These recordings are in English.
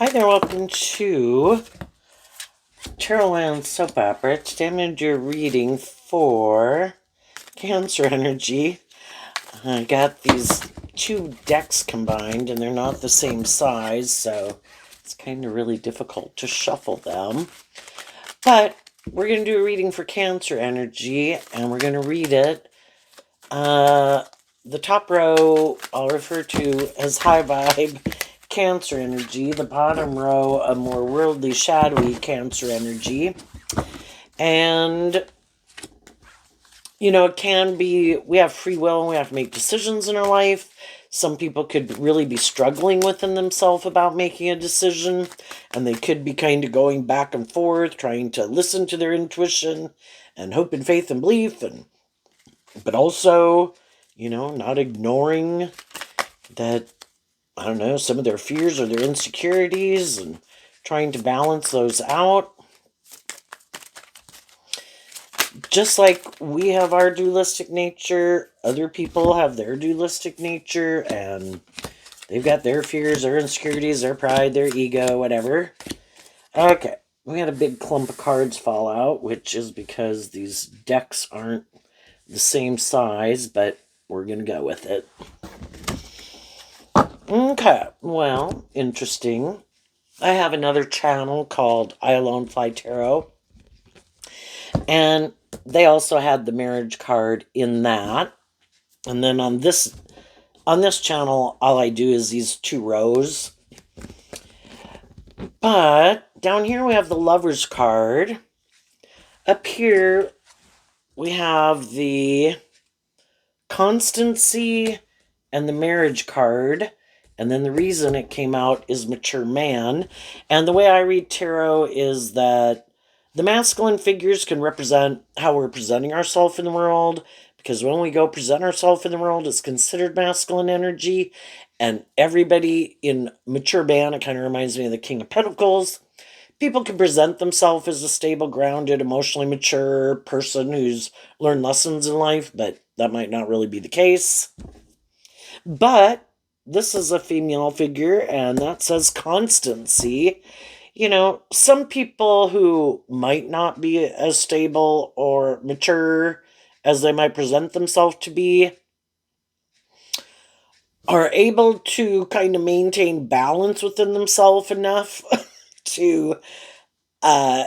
Hi there, welcome to Tarotland Soap Opera. Today I'm going to do a reading for Cancer energy. I got these two decks combined and they're not the same size, so it's kind of really difficult to shuffle them. But we're going to do a reading for Cancer energy and we're going to read it. The top row I'll refer to as high vibe Cancer energy, the bottom row a more worldly, shadowy Cancer energy. And, it can be, we have free will and we have to make decisions in our life. Some people could really be struggling within themselves about making a decision, and they could be kind of going back and forth, trying to listen to their intuition and hope and faith and belief, but also, not ignoring that, some of their fears or their insecurities and trying to balance those out. Just like we have our dualistic nature, other people have their dualistic nature, and they've got their fears, their insecurities, their pride, their ego, whatever. Okay, we had a big clump of cards fall out, which is because these decks aren't the same size, but we're going to go with it. Okay, well, interesting. I have another channel called I Alone Fly Tarot, and they also had the marriage card in that. And then on this channel, all I do is these two rows. But down here we have the Lover's card. Up here we have the Constancy and the Marriage card. And then the reason it came out is Mature Man. And the way I read tarot is that the masculine figures can represent how we're presenting ourselves in the world, because when we go present ourselves in the world, it's considered masculine energy. And everybody in Mature Man, it kind of reminds me of the King of Pentacles. People can present themselves as a stable, grounded, emotionally mature person who's learned lessons in life, but that might not really be the case. But this is a female figure, and that says constancy. Some people who might not be as stable or mature as they might present themselves to be are able to kind of maintain balance within themselves enough to be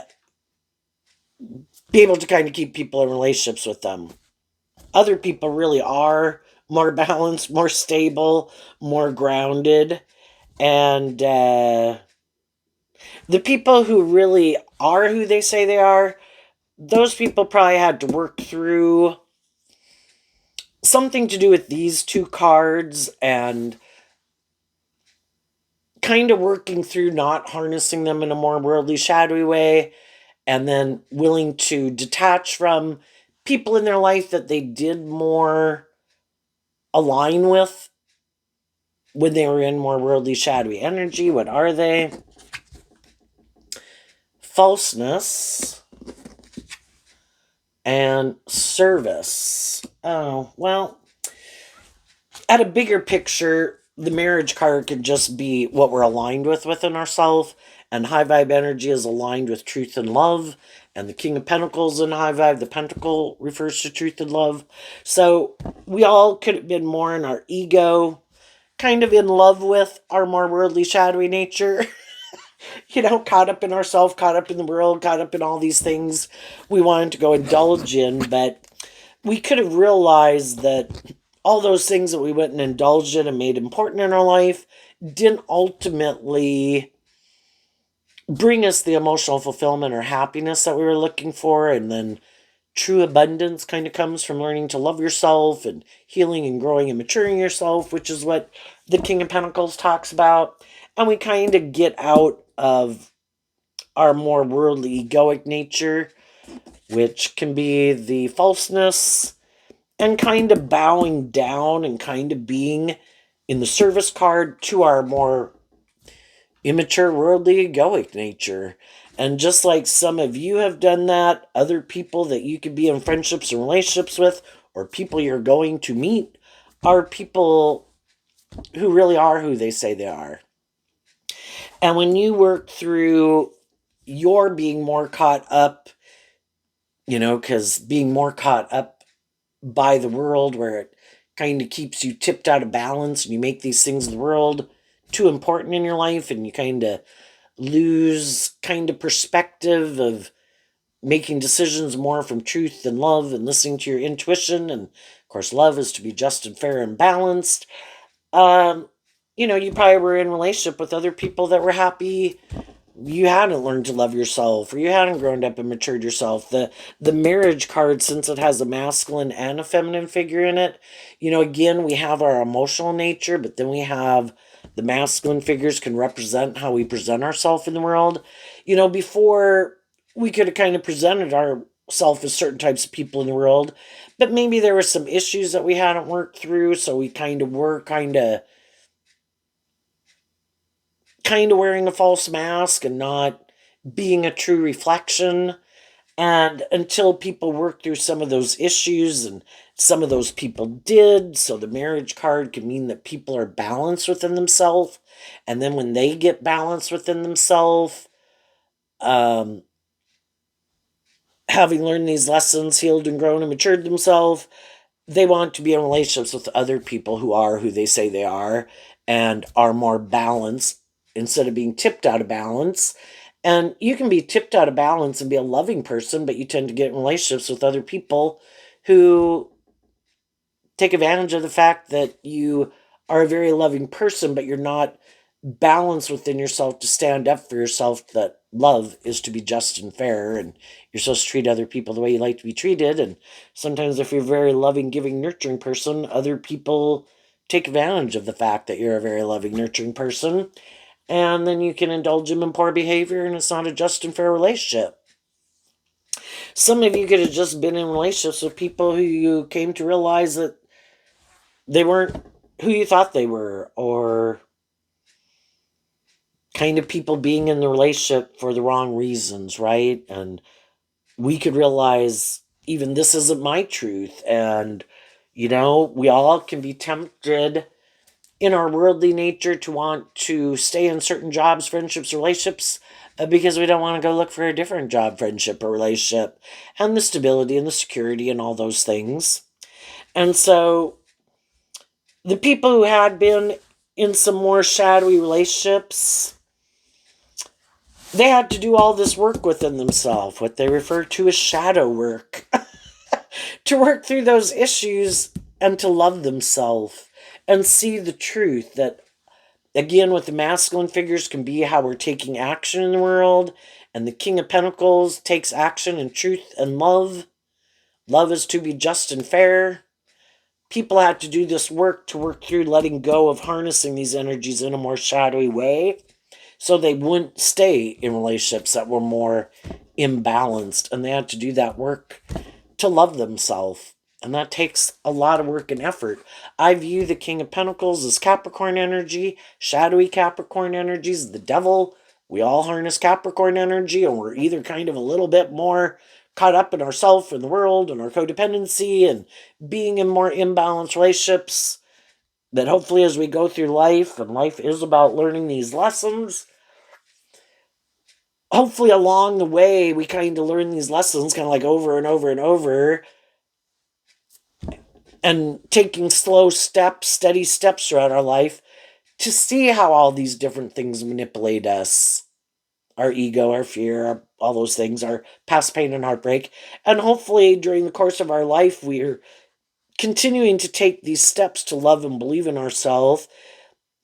able to kind of keep people in relationships with them. Other people really are more balanced, more stable, more grounded. And the people who really are who they say they are, those people probably had to work through something to do with these two cards and kind of working through not harnessing them in a more worldly, shadowy way, and then willing to detach from people in their life that they did more align with when they were in more worldly, shadowy energy. What are they? Falseness and service. Oh, well, at a bigger picture, the marriage card could just be what we're aligned with within ourselves, and high vibe energy is aligned with truth and love, and the King of Pentacles in high vibe, the pentacle refers to truth and love. So we all could have been more in our ego, kind of in love with our more worldly, shadowy nature. Caught up in ourselves, caught up in the world, caught up in all these things we wanted to go indulge in, but we could have realized that all those things that we went and indulged in and made important in our life didn't ultimately bring us the emotional fulfillment or happiness that we were looking for. And then true abundance kind of comes from learning to love yourself and healing and growing and maturing yourself, which is what the King of Pentacles talks about. And we kind of get out of our more worldly, egoic nature, which can be the falseness and kind of bowing down and kind of being in the service card to our more immature, worldly, egoic nature. And just like some of you have done that, other people that you could be in friendships and relationships with, or people you're going to meet, are people who really are who they say they are. And when you work through your being more caught up, because being more caught up by the world where it kind of keeps you tipped out of balance and you make these things of the world too important in your life and you kind of lose kind of perspective of making decisions more from truth and love and listening to your intuition. And of course, love is to be just and fair and balanced. Um, you probably were in a relationship with other people that were happy you hadn't learned to love yourself or you hadn't grown up and matured yourself. The marriage card, since it has a masculine and a feminine figure in it, again, we have our emotional nature, but then we have the masculine figures can represent how we present ourselves in the world. Before we could have kind of presented ourselves as certain types of people in the world, but maybe there were some issues that we hadn't worked through, so we kind of were kind of wearing a false mask and not being a true reflection. And until people work through some of those issues, and some of those people did, so the marriage card can mean that people are balanced within themselves. And then when they get balanced within themselves, um, having learned these lessons, healed and grown and matured themselves, they want to be in relationships with other people who are who they say they are and are more balanced instead of being tipped out of balance. And you can be tipped out of balance and be a loving person, but you tend to get in relationships with other people who take advantage of the fact that you are a very loving person, but you're not balanced within yourself to stand up for yourself, that love is to be just and fair and you're supposed to treat other people the way you like to be treated. And sometimes if you're a very loving, giving, nurturing person, other people take advantage of the fact that you're a very loving, nurturing person, and then you can indulge them in poor behavior and it's not a just and fair relationship. Some of you could have just been in relationships with people who you came to realize that they weren't who you thought they were, or kind of people being in the relationship for the wrong reasons, right? And we could realize even this isn't my truth. And, we all can be tempted in our worldly nature to want to stay in certain jobs, friendships, relationships, because we don't want to go look for a different job, friendship, or relationship, and the stability and the security and all those things. And so the people who had been in some more shadowy relationships, they had to do all this work within themselves, what they refer to as shadow work, to work through those issues and to love themselves and see the truth that, again, with the masculine figures can be how we're taking action in the world, and the King of Pentacles takes action in truth and love. Love is to be just and fair. People had to do this work to work through letting go of harnessing these energies in a more shadowy way, so they wouldn't stay in relationships that were more imbalanced. And they had to do that work to love themselves. And that takes a lot of work and effort. I view the King of Pentacles as Capricorn energy, shadowy Capricorn energies, the devil. We all harness Capricorn energy, and we're either kind of a little bit more caught up in ourself and the world and our codependency and being in more imbalanced relationships, that hopefully as we go through life, and life is about learning these lessons, hopefully along the way we kind of learn these lessons kind of like over and over and over, and taking slow steps, steady steps throughout our life to see how all these different things manipulate us, our ego, our fear, all those things, our past pain and heartbreak. And hopefully during the course of our life, we're continuing to take these steps to love and believe in ourselves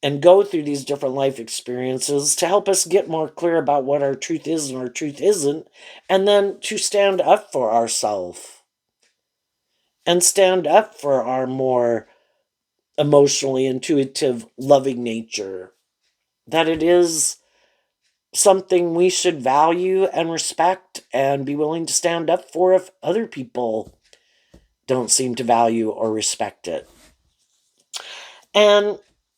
and go through these different life experiences to help us get more clear about what our truth is and our truth isn't, and then to stand up for ourselves and stand up for our more emotionally intuitive, loving nature. That it is something we should value and respect and be willing to stand up for if other people don't seem to value or respect it. And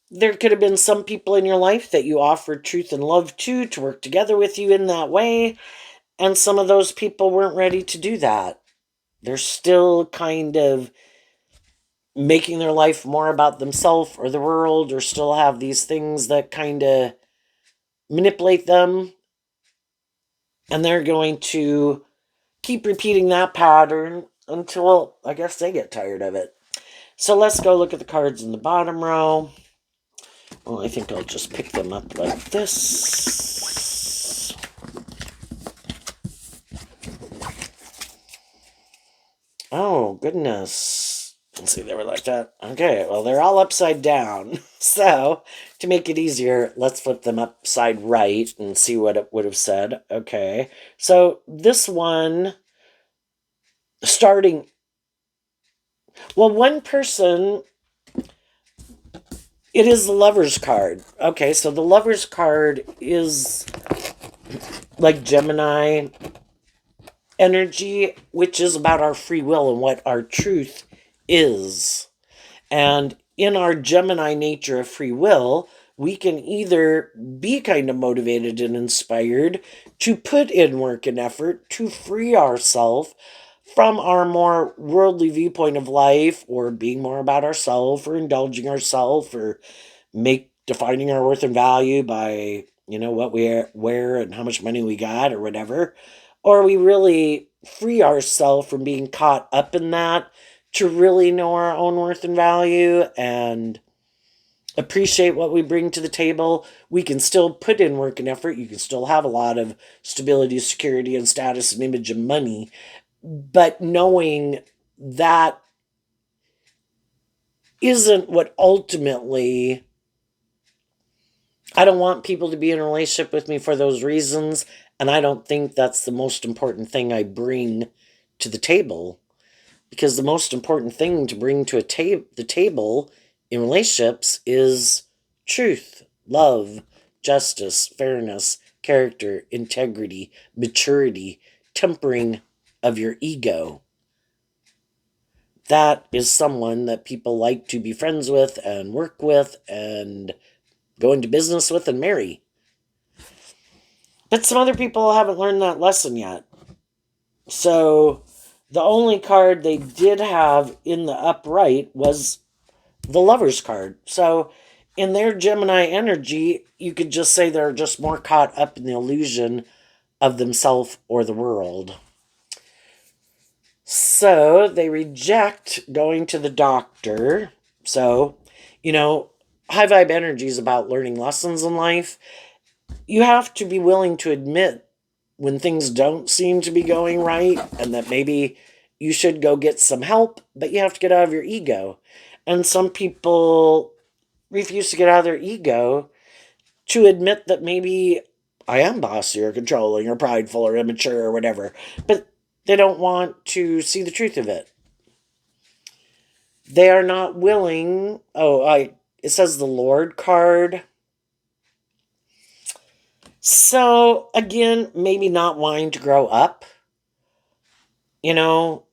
there could have been some people in your life that you offered truth and love to work together with you in that way. And some of those people weren't ready to do that. They're still kind of making their life more about themselves or the world, or still have these things that kind of manipulate them, and they're going to keep repeating that pattern until I guess they get tired of it. So let's go look at the cards in the bottom row. Well, I think I'll just pick them up like this. Oh, goodness. Let's see, they were like that. Okay, well, they're all upside down. So, to make it easier, let's flip them upside right and see what it would have said. Okay, so this one, starting... Well, one person... It is the Lover's card. Okay, so the Lover's card is like Gemini energy, which is about our free will and what our truth is. And in our Gemini nature of free will, we can either be kind of motivated and inspired to put in work and effort to free ourselves from our more worldly viewpoint of life, or being more about ourselves, or indulging ourselves, or defining our worth and value by, what we wear and how much money we got or whatever. Or we really free ourselves from being caught up in that to really know our own worth and value and appreciate what we bring to the table. We can still put in work and effort. You can still have a lot of stability, security, and status and image and money. But knowing that isn't what ultimately... I don't want people to be in a relationship with me for those reasons, and I don't think that's the most important thing I bring to the table. Because the most important thing to bring to the table in relationships is truth, love, justice, fairness, character, integrity, maturity, tempering of your ego. That is someone that people like to be friends with and work with and go into business with and marry. But some other people haven't learned that lesson yet. So the only card they did have in the upright was the Lover's card. So in their Gemini energy, you could just say they're just more caught up in the illusion of themselves or the world. So they reject going to the doctor. So, high vibe energy is about learning lessons in life. You have to be willing to admit when things don't seem to be going right and that maybe you should go get some help, but you have to get out of your ego. And some people refuse to get out of their ego to admit that maybe I am bossy or controlling or prideful or immature or whatever, but they don't want to see the truth of it. They are not willing. It says the Lord card. So, again, maybe not wanting to grow up, because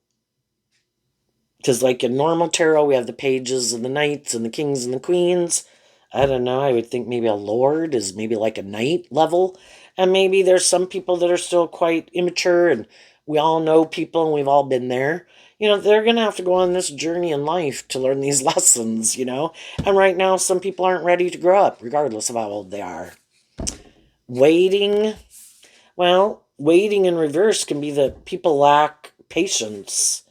like in normal tarot, we have the pages and the knights and the kings and the queens. I don't know, I would think maybe a lord is maybe like a knight level. And maybe there's some people that are still quite immature, and we all know people and we've all been there. They're going to have to go on this journey in life to learn these lessons, And right now, some people aren't ready to grow up, regardless of how old they are. Waiting. Well, waiting in reverse can be that people lack patience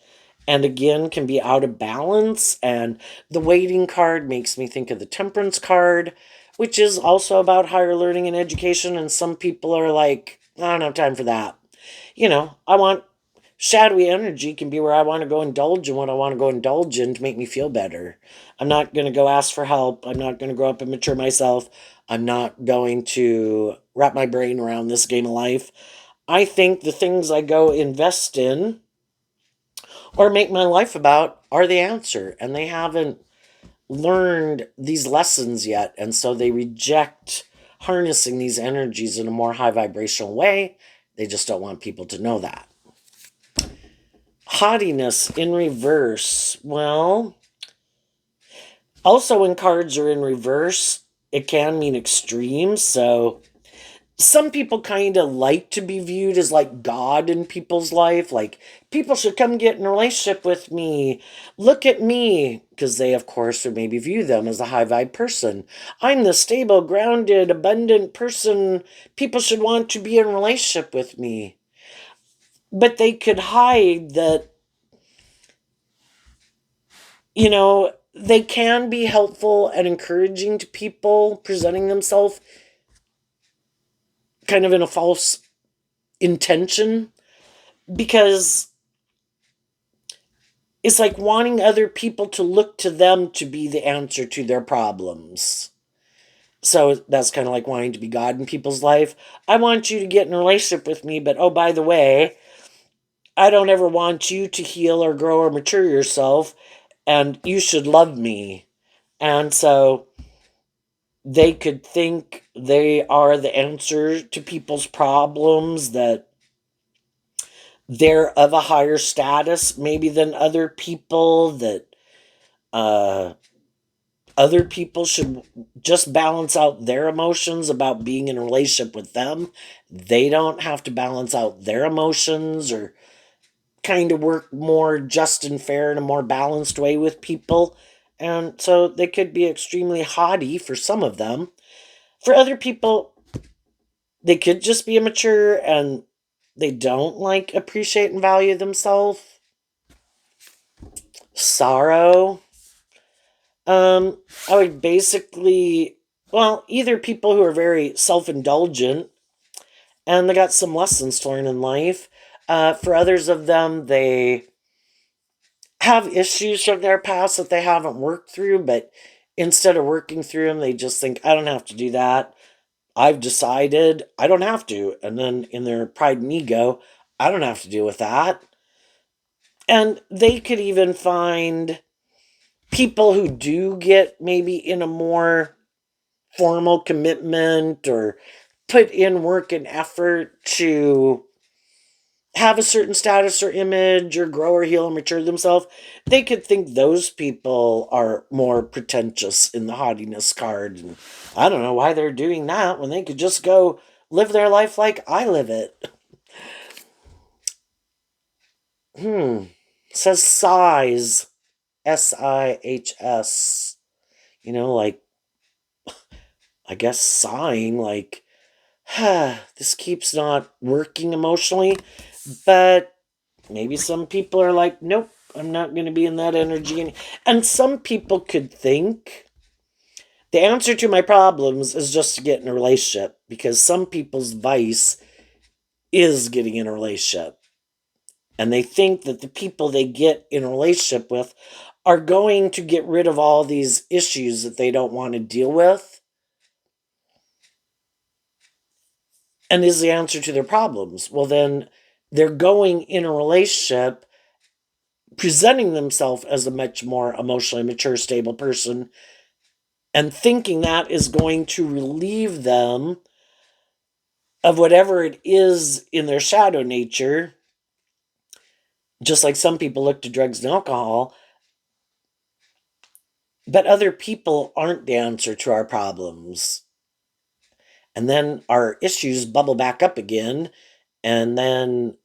and again can be out of balance. And the waiting card makes me think of the temperance card, which is also about higher learning and education. And some people are like, I don't have time for that. I want shadowy energy can be where I want to go indulge in what I want to go indulge in to make me feel better. I'm not going to go ask for help. I'm not going to grow up and mature myself. I'm not going to wrap my brain around this game of life. I think the things I go invest in or make my life about are the answer. And they haven't learned these lessons yet. And so they reject harnessing these energies in a more high vibrational way. They just don't want people to know that. Haughtiness in reverse. Well, also when cards are in reverse, it can mean extremes. So some people kind of like to be viewed as like God in people's life. Like, people should come get in a relationship with me. Look at me. Because they, of course, would maybe view them as a high vibe person. I'm the stable, grounded, abundant person. People should want to be in a relationship with me. But they could hide that, they can be helpful and encouraging to people, presenting themselves kind of in a false intention, because it's like wanting other people to look to them to be the answer to their problems. So that's kind of like wanting to be God in people's life. I want you to get in a relationship with me, but oh, by the way, I don't ever want you to heal or grow or mature yourself, and you should love me. And so they could think they are the answer to people's problems, that they're of a higher status maybe than other people, that uh, other people should just balance out their emotions about being in a relationship with them. They don't have to balance out their emotions, or kind of work more just and fair in a more balanced way with people. And so they could be extremely haughty for some of them. For other people, they could just be immature and they don't like appreciate and value themselves. Sorrow. I would basically, well, either people who are very self-indulgent and they got some lessons to learn in life. For others of them, they have issues from their past that they haven't worked through, but instead of working through them, they just think, I don't have to do that. I've decided I don't have to. And then in their pride and ego, I don't have to deal with that. And they could even find people who do get maybe in a more formal commitment, or put in work and effort to have a certain status or image, or grow or heal and mature themselves. They could think those people are more pretentious in the haughtiness card. And I don't know why they're doing that when they could just go live their life like I live it. It says sighs. SIHS. Like, I guess sighing, like, this keeps not working emotionally. But maybe some people are like, nope, I'm not going to be in that energy. And some people could think the answer to my problems is just to get in a relationship, because some people's vice is getting in a relationship. And they think that the people they get in a relationship with are going to get rid of all these issues that they don't want to deal with, and is the answer to their problems. Well, then they're going in a relationship presenting themselves as a much more emotionally mature, stable person, and thinking that is going to relieve them of whatever it is in their shadow nature. Just like some people look to drugs and alcohol, but other people aren't the answer to our problems. And then our issues bubble back up again, and then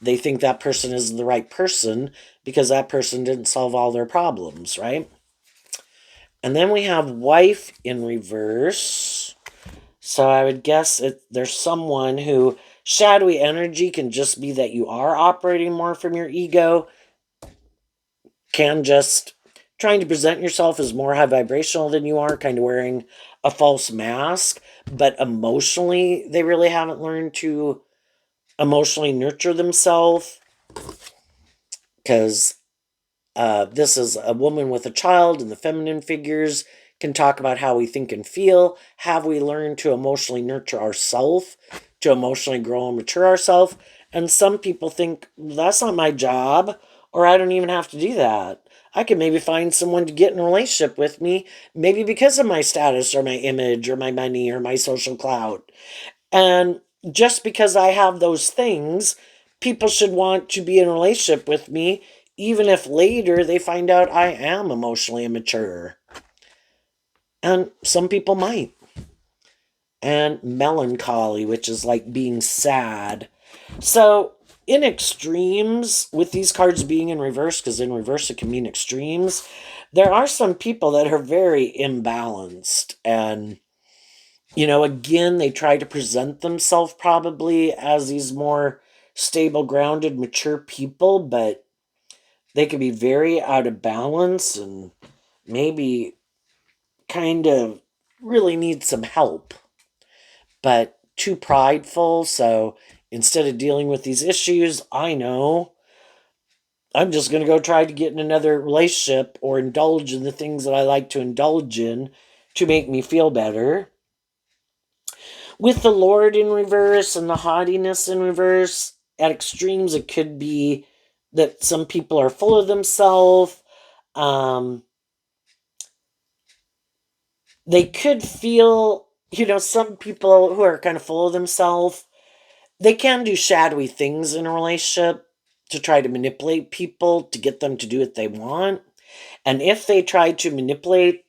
they think that person isn't the right person because that person didn't solve all their problems, right? And then we have wife in reverse. So I would guess there's someone who shadowy energy can just be that you are operating more from your ego, can just trying to present yourself as more high vibrational than you are, kind of wearing a false mask, but emotionally, they really haven't learned to emotionally nurture themselves, because this is a woman with a child, and the feminine figures can talk about how we think and feel. Have we learned to emotionally nurture ourselves, to emotionally grow and mature ourselves? And some people think, that's not my job, or I don't even have to do that. I could maybe find someone to get in a relationship with me, maybe because of my status or my image or my money or my social clout. And just because I have those things, people should want to be in a relationship with me, even if later they find out I am emotionally immature. And some people might. and melancholy, which is like being sad. So, in extremes, with these cards being in reverse, because in reverse it can mean extremes, there are some people that are very imbalanced. And, again, they try to present themselves probably as these more stable, grounded, mature people, but they can be very out of balance and maybe kind of really need some help, but too prideful. So instead of dealing with these issues, I know I'm just going to go try to get in another relationship or indulge in the things that I like to indulge in to make me feel better. With the Lord in reverse and the haughtiness in reverse, at extremes, it could be that some people are full of themselves. Um, they could feel, some people who are kind of full of themselves, they can do shadowy things in a relationship to try to manipulate people to get them to do what they want. And if they try to manipulate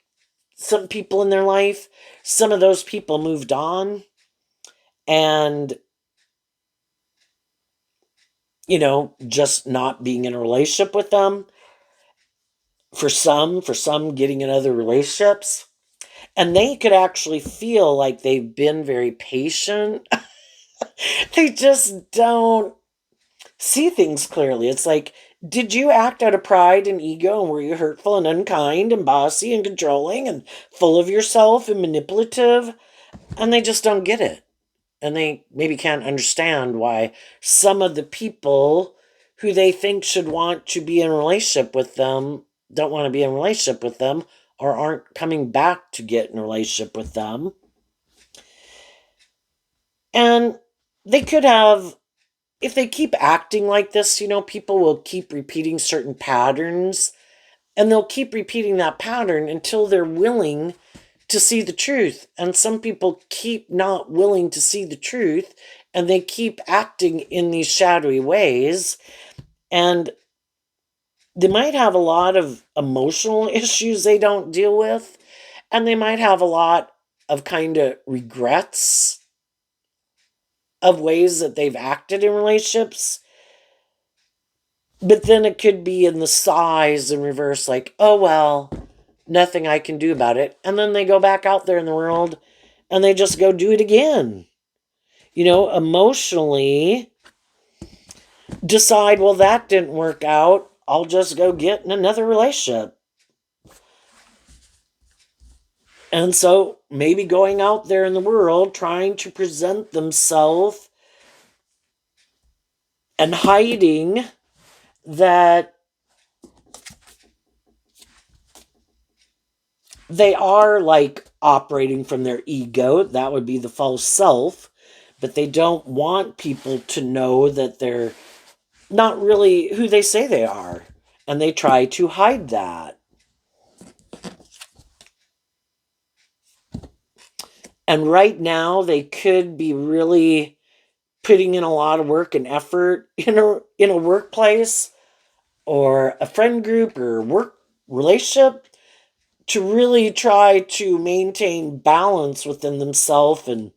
some people in their life, some of those people moved on and, just not being in a relationship with them. For some getting in other relationships. And they could actually feel like they've been very patient. They just don't see things clearly. It's like, did you act out of pride and ego, and were you hurtful and unkind and bossy and controlling and full of yourself and manipulative? And they just don't get it. And they maybe can't understand why some of the people who they think should want to be in a relationship with them don't want to be in a relationship with them or aren't coming back to get in a relationship with them. And they could have, if they keep acting like this, people will keep repeating certain patterns, and they'll keep repeating that pattern until they're willing to see the truth. And some people keep not willing to see the truth, and they keep acting in these shadowy ways. And they might have a lot of emotional issues they don't deal with, and they might have a lot of kind of regrets of ways that they've acted in relationships. But then it could be in the sighs in reverse, like, oh, well, nothing I can do about it. And then they go back out there in the world and they just go do it again. Emotionally decide, well, that didn't work out. I'll just go get in another relationship. And so maybe going out there in the world trying to present themselves and hiding that they are like operating from their ego. That would be the false self. But they don't want people to know that they're not really who they say they are. And they try to hide that. And right now, they could be really putting in a lot of work and effort in a workplace or a friend group or work relationship to really try to maintain balance within themselves and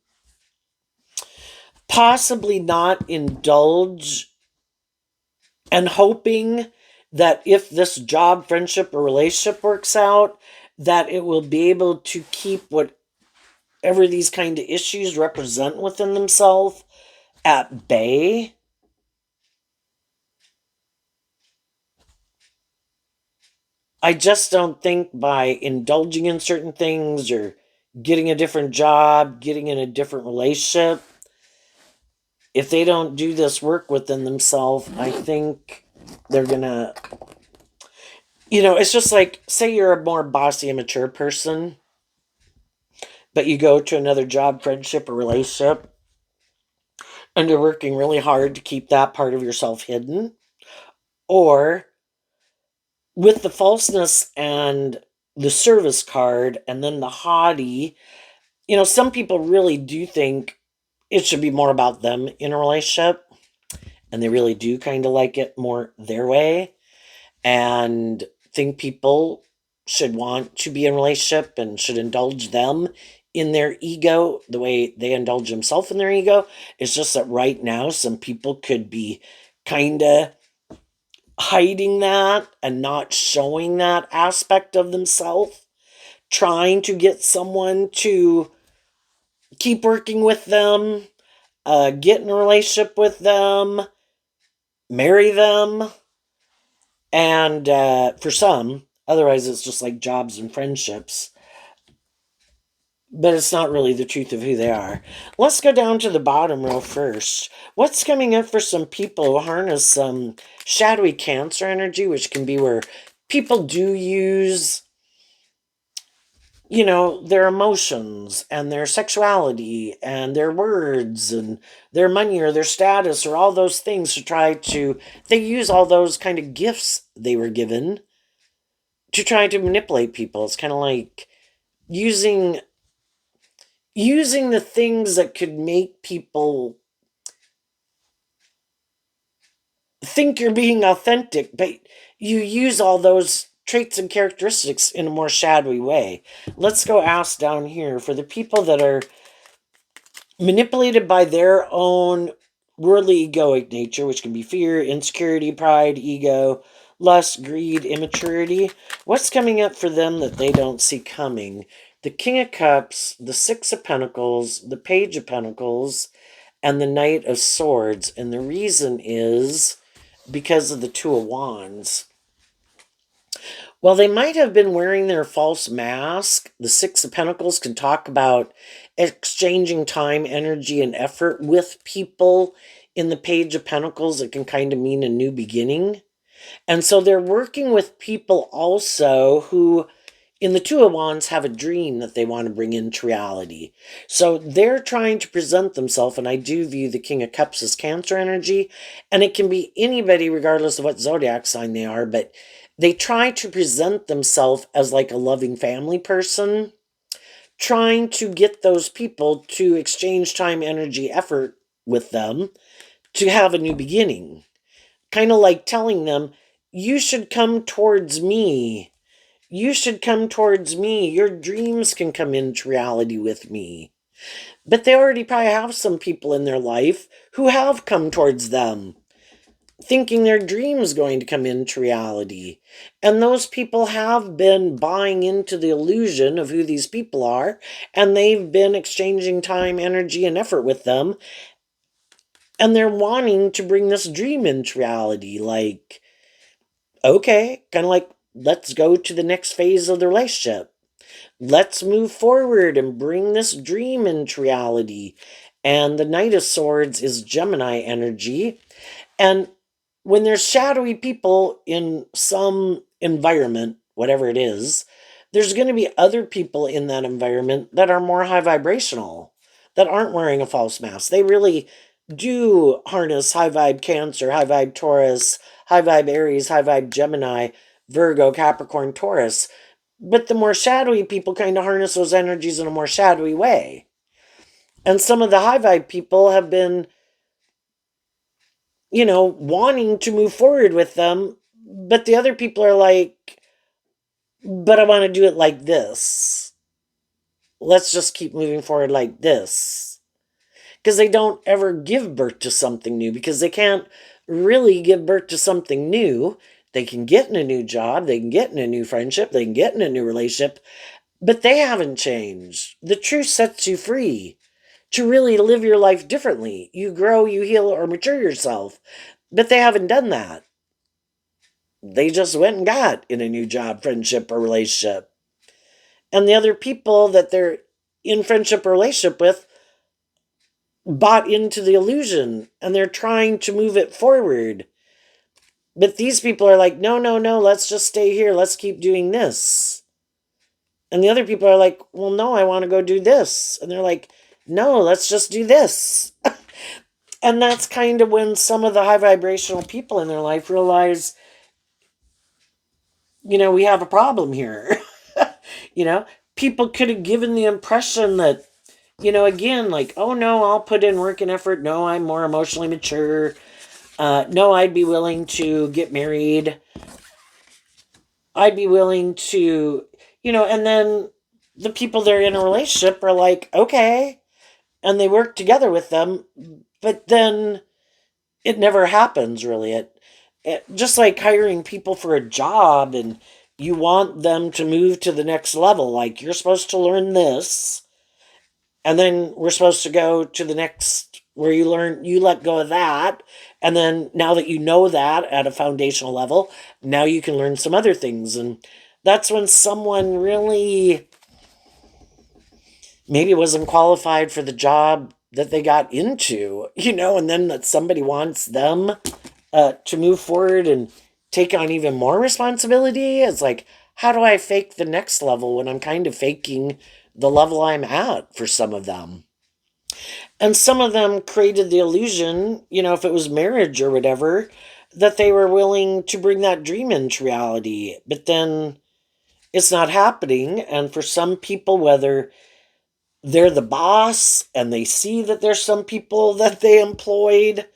possibly not indulge, and hoping that if this job, friendship, or relationship works out, that it will be able to keep whatever these kind of issues represent within themselves at bay. I just don't think by indulging in certain things or getting a different job, getting in a different relationship, if they don't do this work within themselves, I think they're gonna, it's just like, say you're a more bossy, immature person, but you go to another job, friendship, or relationship, and you're working really hard to keep that part of yourself hidden. Or with the falseness and the service card and then the haughty, some people really do think it should be more about them in a relationship, and they really do kind of like it more their way, and think people should want to be in a relationship and should indulge them in their ego, the way they indulge themselves in their ego. It's just that right now, some people could be kind of hiding that and not showing that aspect of themselves, trying to get someone to keep working with them, get in a relationship with them, marry them, and for some, otherwise it's just like jobs and friendships. But it's not really the truth of who they are. Let's go down to the bottom row first. What's coming up for some people who harness some shadowy Cancer energy, which can be where people do use, their emotions and their sexuality and their words and their money or their status or all those things to they use all those kind of gifts they were given to try to manipulate people. It's kind of like using the things that could make people think you're being authentic, but you use all those traits and characteristics in a more shadowy way. Let's go ask down here for the people that are manipulated by their own worldly egoic nature, which can be fear, insecurity, pride, ego, lust, greed, immaturity. What's coming up for them that they don't see coming? The King of Cups, the Six of Pentacles, the Page of Pentacles, and the Knight of Swords. And the reason is because of the Two of Wands. While they might have been wearing their false mask, the Six of Pentacles can talk about exchanging time, energy, and effort with people. In the Page of Pentacles, it can kind of mean a new beginning. And so they're working with people also who, in the Two of Wands, have a dream that they want to bring into reality. So they're trying to present themselves, and I do view the King of Cups as Cancer energy, and it can be anybody regardless of what zodiac sign they are, but they try to present themselves as like a loving family person, trying to get those people to exchange time, energy, effort with them to have a new beginning. Kind of like telling them, you should come towards me. You should come towards me. Your dreams can come into reality with me. But they already probably have some people in their life who have come towards them, thinking their dreams going to come into reality. And those people have been buying into the illusion of who these people are, and they've been exchanging time, energy, and effort with them. And they're wanting to bring this dream into reality. Like, okay, kind of like, let's go to the next phase of the relationship. Let's move forward and bring this dream into reality. And the Knight of Swords is Gemini energy. And when there's shadowy people in some environment, whatever it is, there's going to be other people in that environment that are more high vibrational, that aren't wearing a false mask. They really do harness high vibe Cancer, high vibe Taurus, high vibe Aries, high vibe Gemini, Virgo, Capricorn, Taurus. But the more shadowy people kind of harness those energies in a more shadowy way. And some of the high vibe people have been, wanting to move forward with them, but the other people are like, but I want to do it like this. Let's just keep moving forward like this. Because they don't ever give birth to something new, because they can't really give birth to something new. They can get in a new job, they can get in a new friendship, they can get in a new relationship, but they haven't changed. The truth sets you free to really live your life differently. You grow, you heal, or mature yourself. But they haven't done that. They just went and got in a new job, friendship, or relationship. And the other people that they're in friendship or relationship with bought into the illusion, and they're trying to move it forward. But these people are like, no, no, no, let's just stay here. Let's keep doing this. And the other people are like, well, no, I want to go do this. And they're like, no, let's just do this. And that's kind of when some of the high vibrational people in their life realize, we have a problem here. People could have given the impression that, again, like, oh no, I'll put in work and effort. No, I'm more emotionally mature. No, I'd be willing to get married. I'd be willing to, and then the people they're in a relationship are like, okay, and they work together with them, but then it never happens really. It just like hiring people for a job, and you want them to move to the next level. Like, you're supposed to learn this, and then we're supposed to go to the next where you let go of that, and then now that you know that at a foundational level, now you can learn some other things. And that's when someone really maybe wasn't qualified for the job that they got into, and then that somebody wants them to move forward and take on even more responsibility. It's like, how do I fake the next level when I'm kind of faking the level I'm at for some of them? And some of them created the illusion, if it was marriage or whatever, that they were willing to bring that dream into reality. But then it's not happening. And for some people, whether they're the boss and they see that there's some people that they employed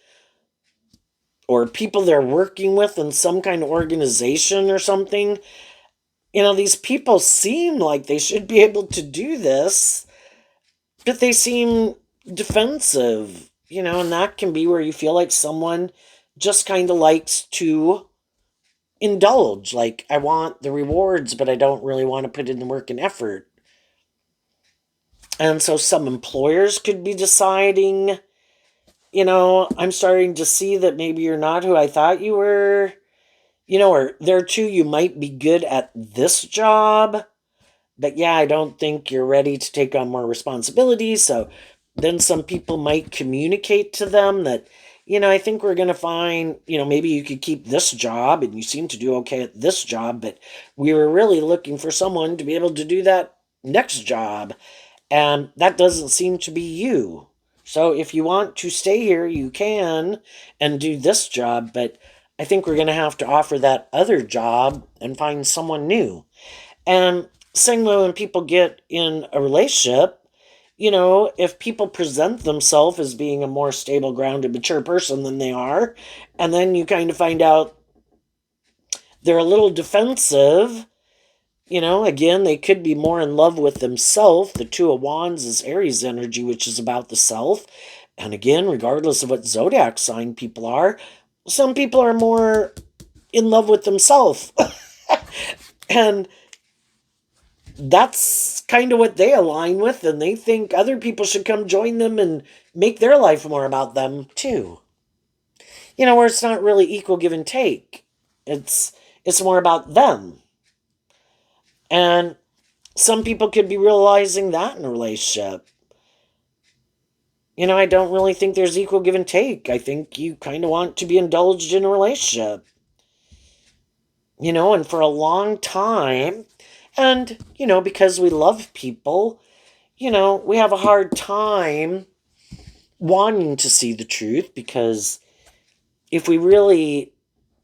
or people they're working with in some kind of organization or something, these people seem like they should be able to do this, but they seem defensive, and that can be where you feel like someone just kind of likes to indulge. Like, I want the rewards, but I don't really want to put in the work and effort. And so some employers could be deciding, I'm starting to see that maybe you're not who I thought you were, or there too, you might be good at this job, but yeah, I don't think you're ready to take on more responsibility. So then some people might communicate to them that, I think we're going to find, maybe you could keep this job and you seem to do okay at this job, but we were really looking for someone to be able to do that next job. And that doesn't seem to be you. So if you want to stay here, you can and do this job, but I think we're going to have to offer that other job and find someone new. And same way when people get in a relationship, if people present themselves as being a more stable, grounded, mature person than they are, and then you kind of find out they're a little defensive, again, they could be more in love with themselves. The Two of Wands is Aries energy, which is about the self. And again, regardless of what zodiac sign people are, some people are more in love with themselves. And that's kind of what they align with, and they think other people should come join them and make their life more about them too. Where it's not really equal give and take. It's more about them. And some people could be realizing that in a relationship. I don't really think there's equal give and take. I think you kind of want to be indulged in a relationship. And for a long time, and, because we love people, we have a hard time wanting to see the truth, because if we really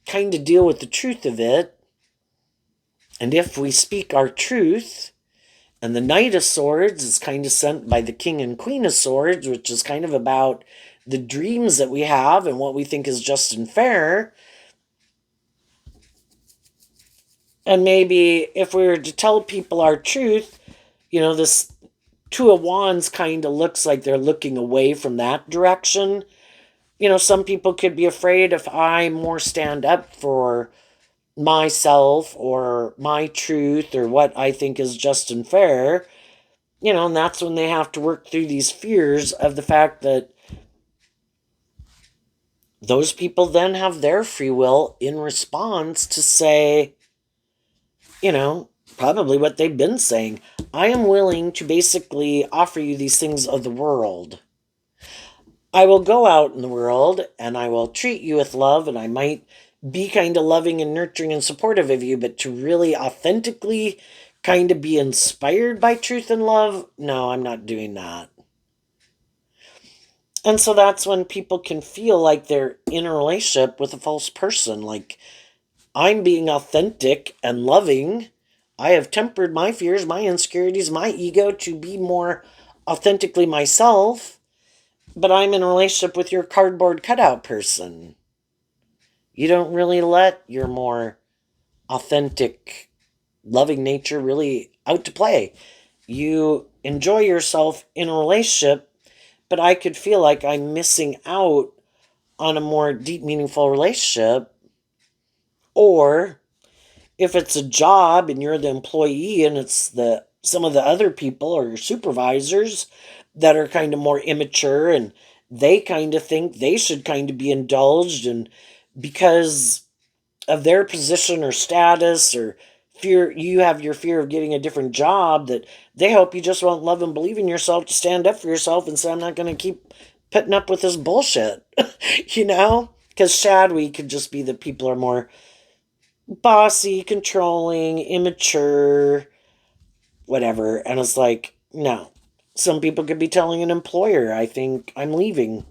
kind of deal with the truth of it, and if we speak our truth, and the Knight of Swords is kind of sent by the King and Queen of Swords, which is kind of about the dreams that we have and what we think is just and fair. And maybe if we were to tell people our truth, this Two of Wands kind of looks like they're looking away from that direction. Some people could be afraid if I more stand up for myself or my truth or what I think is just and fair, and that's when they have to work through these fears of the fact that those people then have their free will in response to say, probably what they've been saying. I am willing to basically offer you these things of the world. I will go out in the world and I will treat you with love, and I might be kind of loving and nurturing and supportive of you, but to really authentically kind of be inspired by truth and love, no, I'm not doing that. And so that's when people can feel like they're in a relationship with a false person. Like, I'm being authentic and loving. I have tempered my fears, my insecurities, my ego to be more authentically myself, but I'm in a relationship with your cardboard cutout person. You don't really let your more authentic, loving nature really out to play. you enjoy yourself in a relationship, but I could feel like I'm missing out on a more deep, meaningful relationship. Or if it's a job and you're the employee and it's the some of the other people or your supervisors that are kind of more immature and they kind of think they should kind of be indulged, and because of their position or status or fear, you have your fear of getting a different job, that they hope you just won't love and believe in yourself to stand up for yourself and say, I'm not going to keep putting up with this bullshit. Because Shadwy could just be that people are more bossy, controlling, immature, whatever. And it's like, no. Some people could be telling an employer, I think I'm leaving.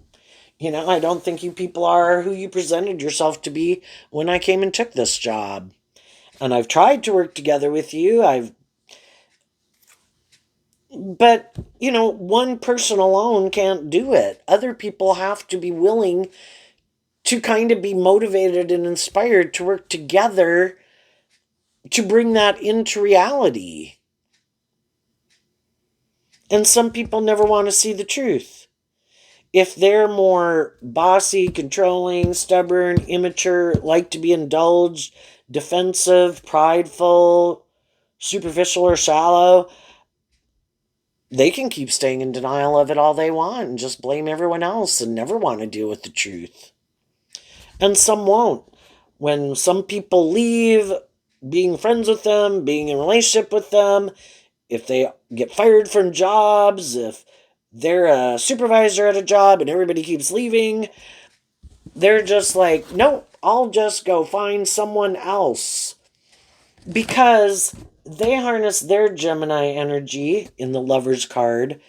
I don't think you people are who you presented yourself to be when I came and took this job. And I've tried to work together with you. But, one person alone can't do it. Other people have to be willing to kind of be motivated and inspired to work together to bring that into reality. And some people never want to see the truth. If they're more bossy, controlling, stubborn, immature, like to be indulged, defensive, prideful, superficial, or shallow, they can keep staying in denial of it all they want and just blame everyone else and never want to deal with the truth. And some won't. When some people leave being friends with them, being in a relationship with them, if they get fired from jobs, if they're a supervisor at a job and everybody keeps leaving, they're just like, nope, I'll just go find someone else. Because they harness their Gemini energy in the Lover's card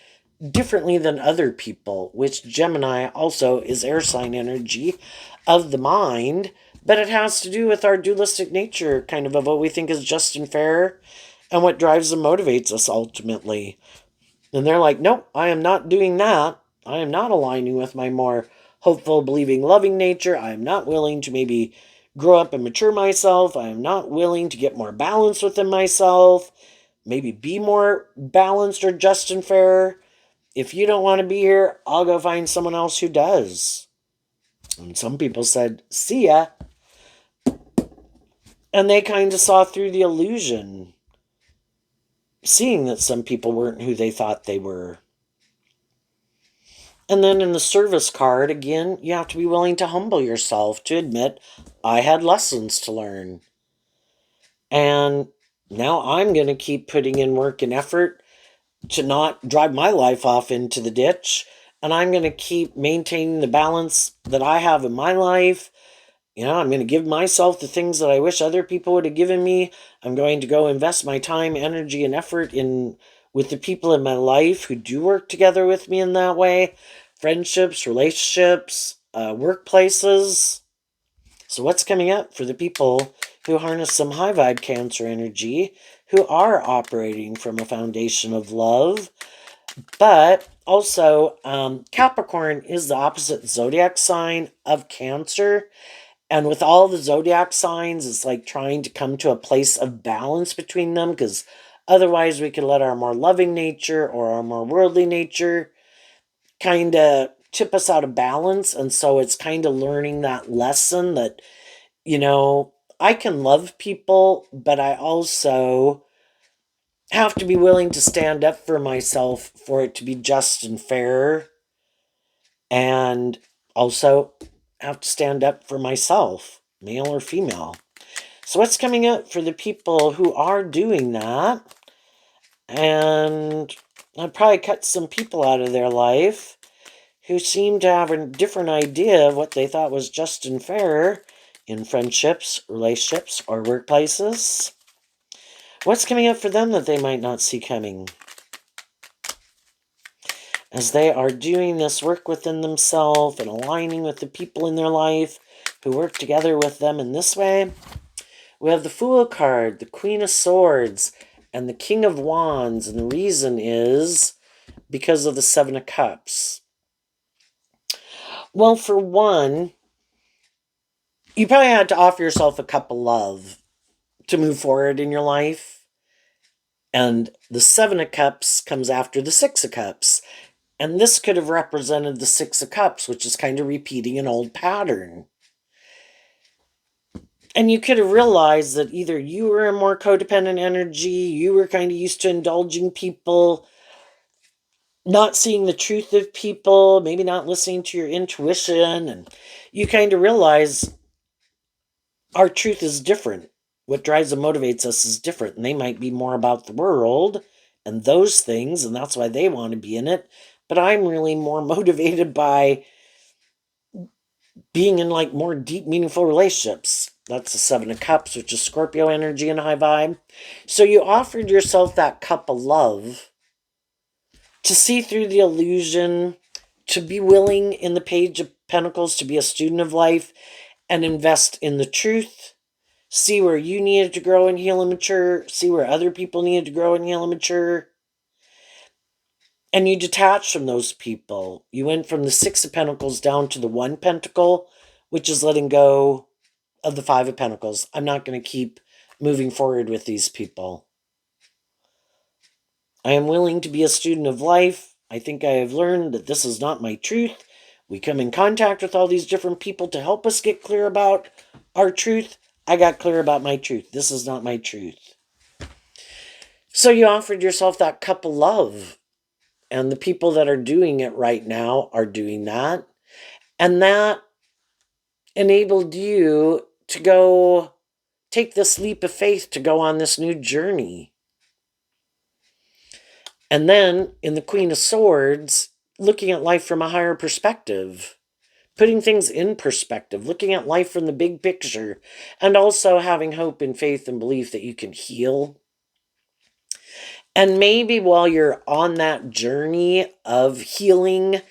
differently than other people, which Gemini also is air sign energy of the mind, but it has to do with our dualistic nature, kind of what we think is just and fair, and what drives and motivates us ultimately. And they're like, nope, I am not doing that. I am not aligning with my more hopeful, believing, loving nature. I am not willing to maybe grow up and mature myself. I am not willing to get more balance within myself, maybe be more balanced or just and fair. If you don't want to be here, I'll go find someone else who does. And some people said, see ya. And they kind of saw through the illusion, seeing that some people weren't who they thought they were. And then in the service card, again, you have to be willing to humble yourself to admit, I had lessons to learn. And now I'm going to keep putting in work and effort to not drive my life off into the ditch. And I'm going to keep maintaining the balance that I have in my life. I'm going to give myself the things that I wish other people would have given me. I'm going to go invest my time, energy, and effort in with the people in my life who do work together with me in that way. Friendships, relationships, workplaces. So what's coming up for the people who harness some high vibe Cancer energy, who are operating from a foundation of love? But also, Capricorn is the opposite zodiac sign of Cancer. And with all the zodiac signs, it's like trying to come to a place of balance between them, because otherwise we could let our more loving nature or our more worldly nature kind of tip us out of balance. And so it's kind of learning that lesson that, I can love people, but I also have to be willing to stand up for myself for it to be just and fair, and also have to stand up for myself, male or female. So what's coming up for the people who are doing that? And I'd probably cut some people out of their life who seem to have a different idea of what they thought was just and fair in friendships, relationships, or workplaces. What's coming up for them that they might not see coming? As they are doing this work within themselves and aligning with the people in their life who work together with them in this way, we have the Fool card, the Queen of Swords, and the King of Wands. And the reason is because of the Seven of Cups. Well, for one, you probably had to offer yourself a cup of love to move forward in your life. And the Seven of Cups comes after the Six of Cups. And this could have represented the Six of Cups, which is kind of repeating an old pattern. And you could have realized that either you were in more codependent energy, you were kind of used to indulging people, not seeing the truth of people, maybe not listening to your intuition, and you kind of realize our truth is different. What drives and motivates us is different, and they might be more about the world and those things, and that's why they want to be in it. But I'm really more motivated by being in like more deep, meaningful relationships. That's the Seven of Cups, which is Scorpio energy and high vibe. So you offered yourself that cup of love to see through the illusion, to be willing in the Page of Pentacles to be a student of life and invest in the truth. See where you needed to grow and heal and mature. See where other people needed to grow and heal and mature. And you detached from those people. You went from the Six of Pentacles down to the One Pentacle, which is letting go of the Five of Pentacles. I'm not going to keep moving forward with these people. I am willing to be a student of life. I think I have learned that this is not my truth. We come in contact with all these different people to help us get clear about our truth. I got clear about my truth. This is not my truth. So you offered yourself that cup of love. And the people that are doing it right now are doing that. And that enabled you to go take this leap of faith to go on this new journey. And then in the Queen of Swords, looking at life from a higher perspective, putting things in perspective, looking at life from the big picture, and also having hope and faith and belief that you can heal. And maybe while you're on that journey of healing,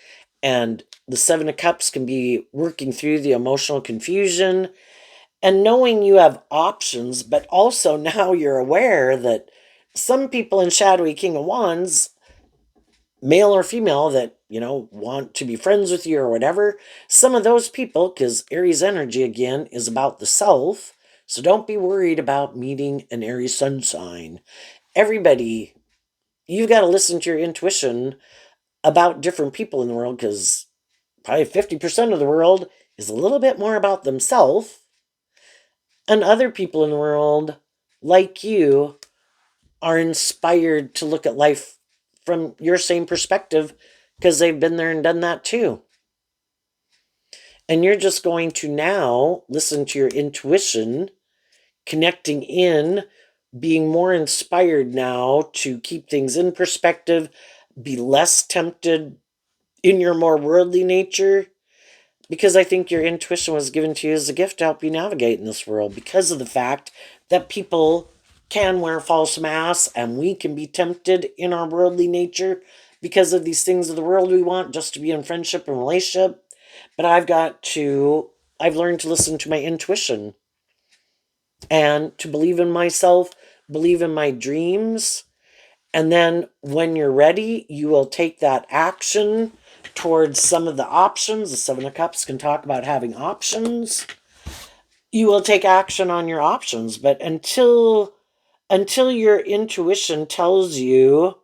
and the Seven of Cups can be working through the emotional confusion and knowing you have options, but also now you're aware that some people in Shadowy King of Wands, male or female, that, want to be friends with you or whatever, some of those people, because Aries energy, again, is about the self, so don't be worried about meeting an Aries sun sign. Everybody, you've got to listen to your intuition about different people in the world, because probably 50% of the world is a little bit more about themselves, and other people in the world, like you, are inspired to look at life from your same perspective because they've been there and done that too. And you're just going to now listen to your intuition, connecting in, being more inspired now to keep things in perspective, be less tempted in your more worldly nature, because I think your intuition was given to you as a gift to help you navigate in this world, because of the fact that people can wear false masks and we can be tempted in our worldly nature because of these things of the world we want just to be in friendship and relationship. But I've learned to listen to my intuition and to believe in myself, believe in my dreams. And then when you're ready, you will take that action towards some of the options. The Seven of Cups can talk about having options. You will take action on your options, but until your intuition tells you,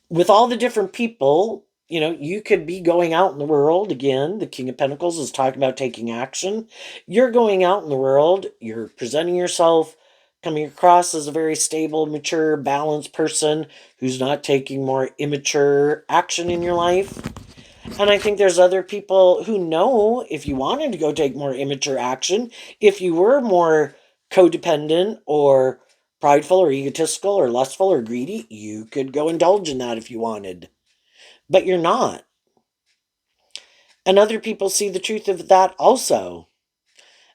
with all the different people, you could be going out in the world. Again, the King of Pentacles is talking about taking action. You're going out in the world, you're presenting yourself, coming across as a very stable, mature, balanced person who's not taking more immature action in your life. And I think there's other people who know if you wanted to go take more immature action, if you were more codependent or prideful or egotistical or lustful or greedy, you could go indulge in that if you wanted. But you're not. And other people see the truth of that also.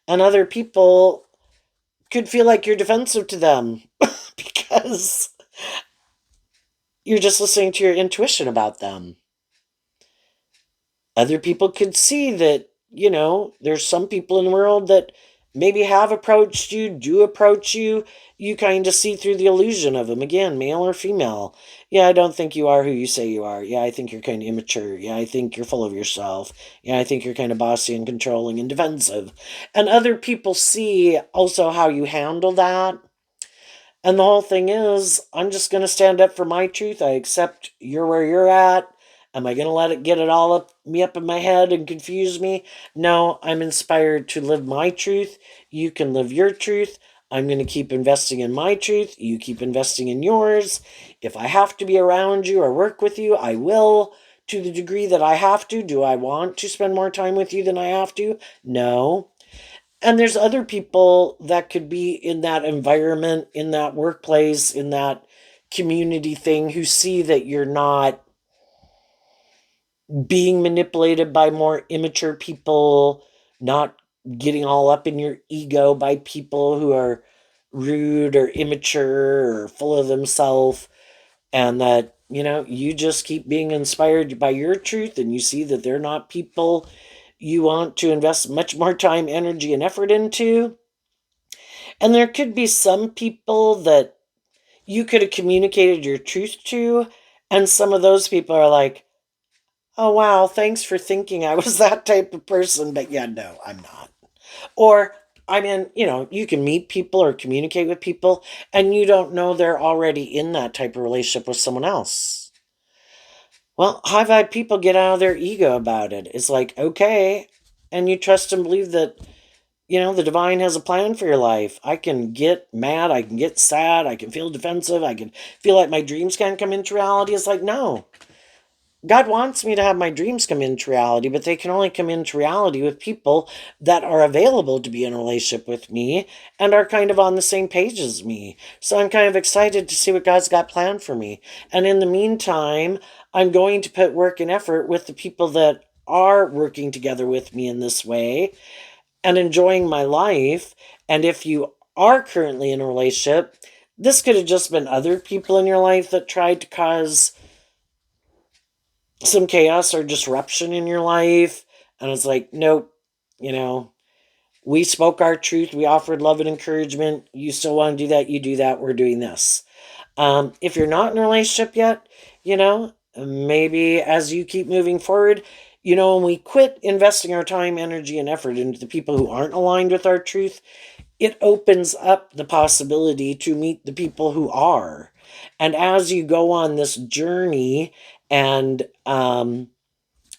And other people could feel like you're defensive to them because you're just listening to your intuition about them. Other people could see that, there's some people in the world that maybe have approached you, do approach you. You kind of see through the illusion of them. Again, male or female. Yeah, I don't think you are who you say you are. Yeah, I think you're kind of immature. Yeah, I think you're full of yourself. Yeah, I think you're kind of bossy and controlling and defensive. And other people see also how you handle that. And the whole thing is, I'm just going to stand up for my truth. I accept you're where you're at. Am I going to let it get it all up in my head and confuse me? No, I'm inspired to live my truth. You can live your truth. I'm going to keep investing in my truth. You keep investing in yours. If I have to be around you or work with you, I will to the degree that I have to. Do I want to spend more time with you than I have to? No. And there's other people that could be in that environment, in that workplace, in that community thing who see that you're not being manipulated by more immature people, not getting all up in your ego by people who are rude or immature or full of themselves, and that, you just keep being inspired by your truth and you see that they're not people you want to invest much more time, energy, and effort into. And there could be some people that you could have communicated your truth to, and some of those people are like, oh, wow, thanks for thinking I was that type of person. But yeah, no, I'm not. Or, I mean, you can meet people or communicate with people, and you don't know they're already in that type of relationship with someone else. Well, high vibe people get out of their ego about it. It's like, okay. And you trust and believe that the divine has a plan for your life. I can get mad. I can get sad. I can feel defensive. I can feel like my dreams can't come into reality. It's like, no. God wants me to have my dreams come into reality, but they can only come into reality with people that are available to be in a relationship with me and are kind of on the same page as me. So I'm kind of excited to see what God's got planned for me. And in the meantime, I'm going to put work and effort with the people that are working together with me in this way and enjoying my life. And if you are currently in a relationship, this could have just been other people in your life that tried to cause some chaos or disruption in your life. And it's like, nope, you know, we spoke our truth. We offered love and encouragement. You still want to do that? You do that. We're doing this. If you're not in a relationship yet, maybe as you keep moving forward, when we quit investing our time, energy, and effort into the people who aren't aligned with our truth, it opens up the possibility to meet the people who are. And as you go on this journey and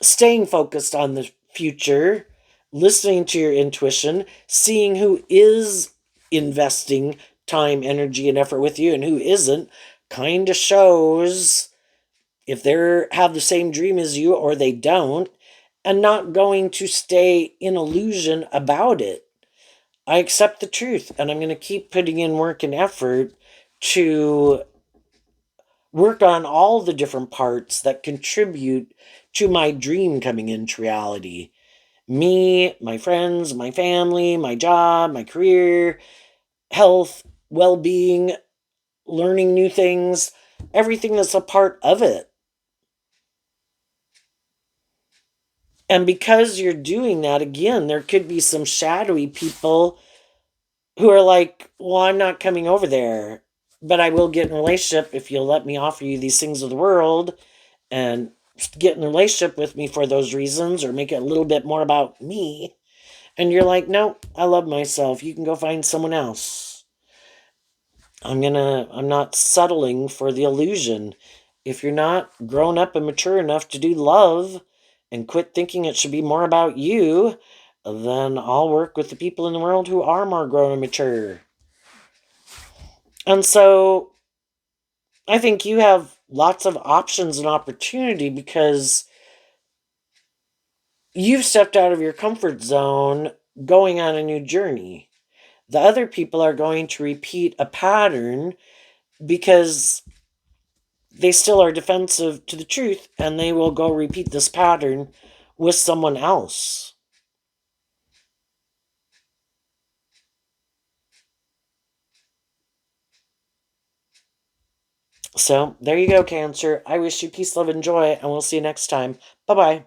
staying focused on the future, listening to your intuition, seeing who is investing time, energy, and effort with you and who isn't, kind of shows if they have the same dream as you or they don't, and not going to stay in illusion about it. I accept the truth and I'm going to keep putting in work and effort to work on all the different parts that contribute to my dream coming into reality. Me, my friends, my family, my job, my career, health, well being, learning new things, everything that's a part of it. And because you're doing that, again, there could be some shadowy people who are like, well, I'm not coming over there, but I will get in a relationship if you'll let me offer you these things of the world and get in a relationship with me for those reasons or make it a little bit more about me. And you're like, no, I love myself. You can go find someone else. I'm not settling for the illusion. If you're not grown up and mature enough to do love and quit thinking it should be more about you, then I'll work with the people in the world who are more grown and mature. And so I think you have lots of options and opportunity because you've stepped out of your comfort zone going on a new journey. The other people are going to repeat a pattern because they still are defensive to the truth and they will go repeat this pattern with someone else. So there you go, Cancer. I wish you peace, love, and joy, and we'll see you next time. Bye bye.